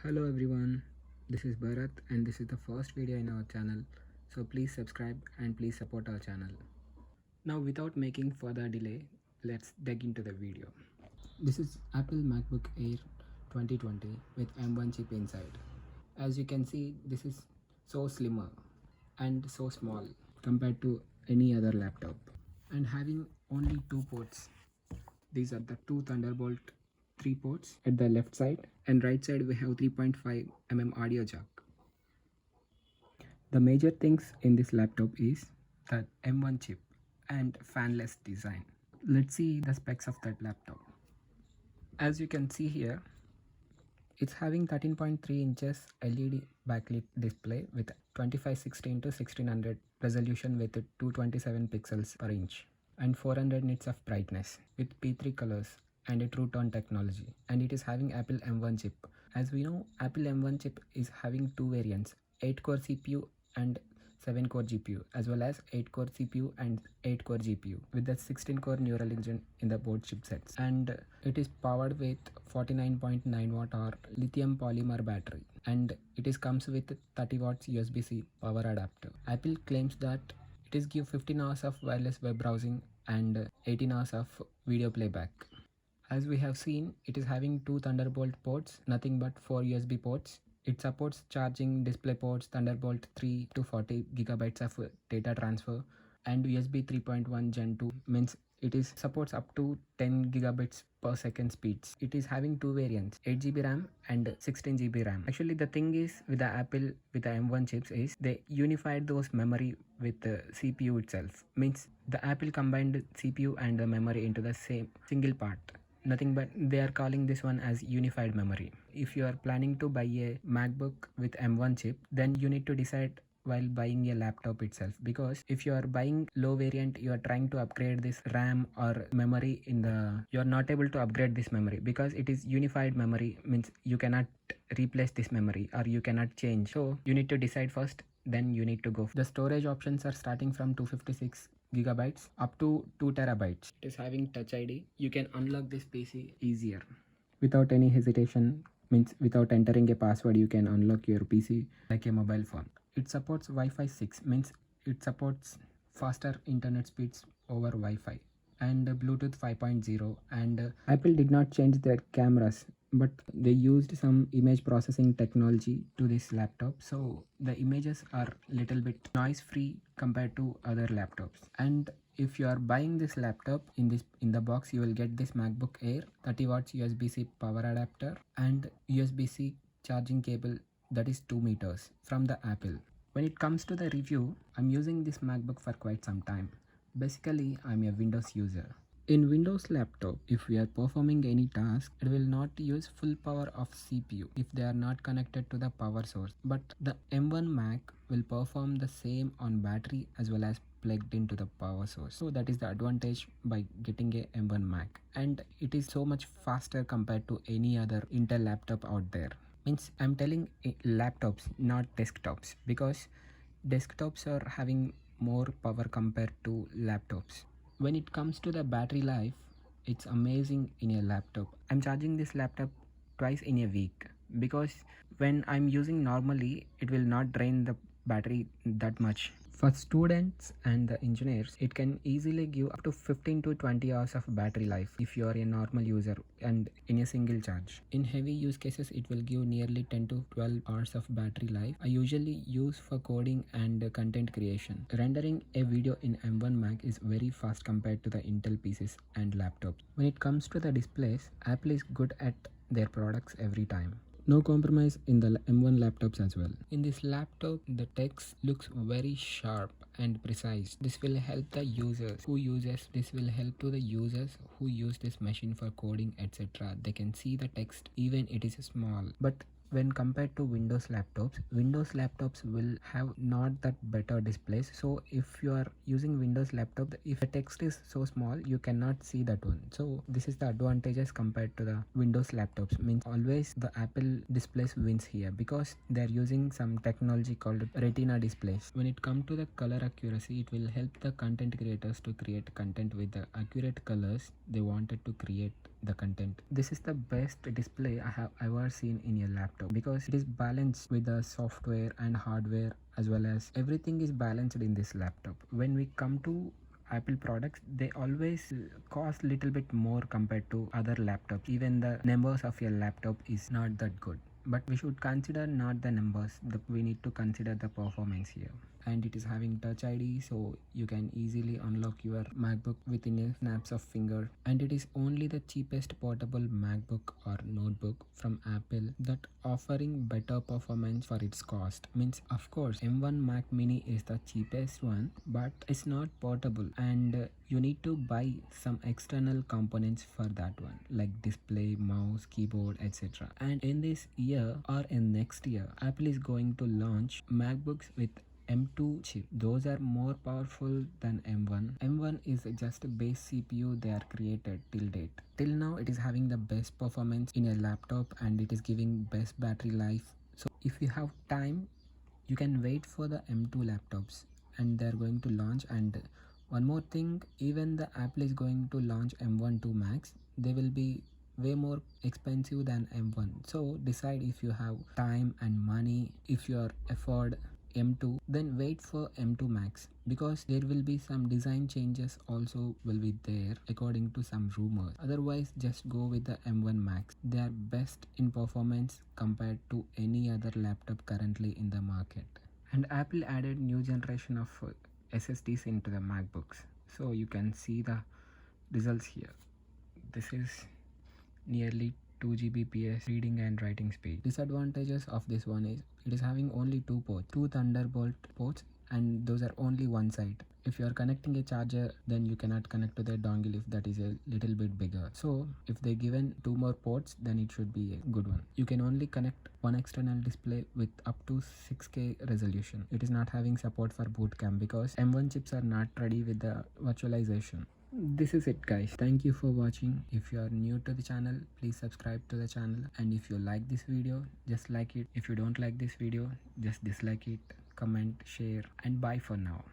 Hello everyone, this is Bharat and this is the first video in our channel, so please subscribe and please support our channel. Now without making further delay, let's dig into the video. This is Apple MacBook Air 2020 with M1 chip inside. As you can see, this is so slimmer and so small compared to any other laptop and having only two ports. These are the two Thunderbolt 3 ports at the left side, and right side we have 3.5 mm audio jack. The major things in this laptop is the M1 chip and fanless design. Let's see the specs of that laptop. As you can see here, it's having 13.3 inches LED backlit display with 2560 x 1600 resolution with 227 pixels per inch and 400 nits of brightness with P3 colors and a true tone technology, and it is having Apple M1 chip. As we know, Apple M1 chip is having two variants, 8-core CPU and 7-core GPU, as well as 8-core CPU and 8-core GPU with the 16-core neural engine in the both chipsets, and it is powered with 49.9 watt hour lithium polymer battery, and it comes with 30 watts USB-C power adapter. Apple claims that it is give 15 hours of wireless web browsing and 18 hours of video playback. As we have seen, it is having two Thunderbolt ports, nothing but 4 USB ports. It supports charging, display ports, Thunderbolt 3 to 40 gigabytes of data transfer, and USB 3.1 Gen 2 means it is supports up to 10 gigabits per second speeds. It is having two variants, 8 GB RAM and 16 GB RAM. Actually, the thing is with the Apple with the M1 chips is they unified those memory with the CPU itself. Means the Apple combined CPU and the memory into the same single part. Nothing but they are calling this one as unified memory. If you are planning to buy a MacBook with M1 chip, then you need to decide while buying a laptop itself, because if you are buying low variant, you are trying to upgrade this RAM or memory in the, you are not able to upgrade this memory because it is unified memory, means you cannot replace this memory or you cannot change. So you need to decide first, then you need to go. The storage options are starting from 256 gigabytes up to 2 terabytes. It is having Touch ID. You can unlock this PC easier without any hesitation, means without entering a password you can unlock your PC like a mobile phone. It supports Wi-Fi 6, means it supports faster internet speeds over Wi-Fi, and Bluetooth 5.0, and Apple did not change their cameras, but they used some image processing technology to this laptop, so the images are little bit noise free compared to other laptops. And if you are buying this laptop, in the box you will get this MacBook Air 30 watts USB-C power adapter and USB-C charging cable that is 2 meters from the Apple. When it comes to the review, I'm using this MacBook for quite some time. Basically, I'm a Windows user. In Windows laptop, if we are performing any task, it will not use full power of CPU if they are not connected to the power source. But the M1 Mac will perform the same on battery as well as plugged into the power source. So that is the advantage by getting a M1 Mac. And it is so much faster compared to any other Intel laptop out there. Means I'm telling laptops, not desktops, because desktops are having more power compared to laptops. When it comes to the battery life, it's amazing in a laptop. I'm charging this laptop twice in a week, because when I'm using normally, it will not drain the battery that much. For students and the engineers, it can easily give up to 15 to 20 hours of battery life if you are a normal user and in a single charge. In heavy use cases, it will give nearly 10 to 12 hours of battery life. I usually use for coding and content creation. Rendering a video in M1 Mac is very fast compared to the Intel PCs and laptops. When it comes to the displays, Apple is good at their products every time. No compromise in the M1 laptops as well. In this laptop, the text looks very sharp and precise. This will help the users who uses this will help to the users who use this machine for coding, etc. They can see the text even it is small. But when compared to Windows laptops will have not that better displays. So if you are using Windows laptop, if the text is so small, you cannot see that one. So this is the advantages compared to the Windows laptops. Means always the Apple displays wins here, because they are using some technology called Retina displays. When it comes to the color accuracy, it will help the content creators to create content with the accurate colors they wanted to create the content. This is the best display I have ever seen in a laptop because it is balanced with the software and hardware, as well as everything is balanced in this laptop. When we come to Apple products, they always cost little bit more compared to other laptops. Even the numbers of your laptop is not that good, but we should consider not the numbers, we need to consider the performance here. And it is having touch ID, so you can easily unlock your MacBook within a snaps of finger. And it is only the cheapest portable MacBook or notebook from Apple that offering better performance for its cost. Means of course M1 Mac Mini is the cheapest one, but it's not portable, and you need to buy some external components for that one, like display, mouse, keyboard, etc. And in this year or in next year, Apple is going to launch MacBooks with M2 chip. Those are more powerful than M1. M1 is just a base CPU they are created till date. Till now it is having the best performance in a laptop, and it is giving best battery life. So if you have time, you can wait for the M2 laptops, and they're going to launch. And one more thing, even the Apple is going to launch M1 2 Max, they will be way more expensive than M1. So decide if you have time and money. If you are afford M2, then wait for M2 Max, because there will be some design changes also will be there according to some rumors. Otherwise just go with the M1 Max. They are best in performance compared to any other laptop currently in the market. And Apple added new generation of SSDs into the MacBooks, so you can see the results here. This is nearly 2 Gbps reading and writing speed. Disadvantages of this one is it is having only two ports, two Thunderbolt ports, and those are only one side. If you are connecting a charger, then you cannot connect to the dongle if that is a little bit bigger. So if they given two more ports, then it should be a good one. You can only connect one external display with up to 6K resolution. It is not having support for boot camp because M1 chips are not ready with the virtualization. This is it guys, thank you for watching. If you are new to the channel, please subscribe to the channel, and if you like this video, just like it. If you don't like this video, just dislike it. Comment, share, and bye for now.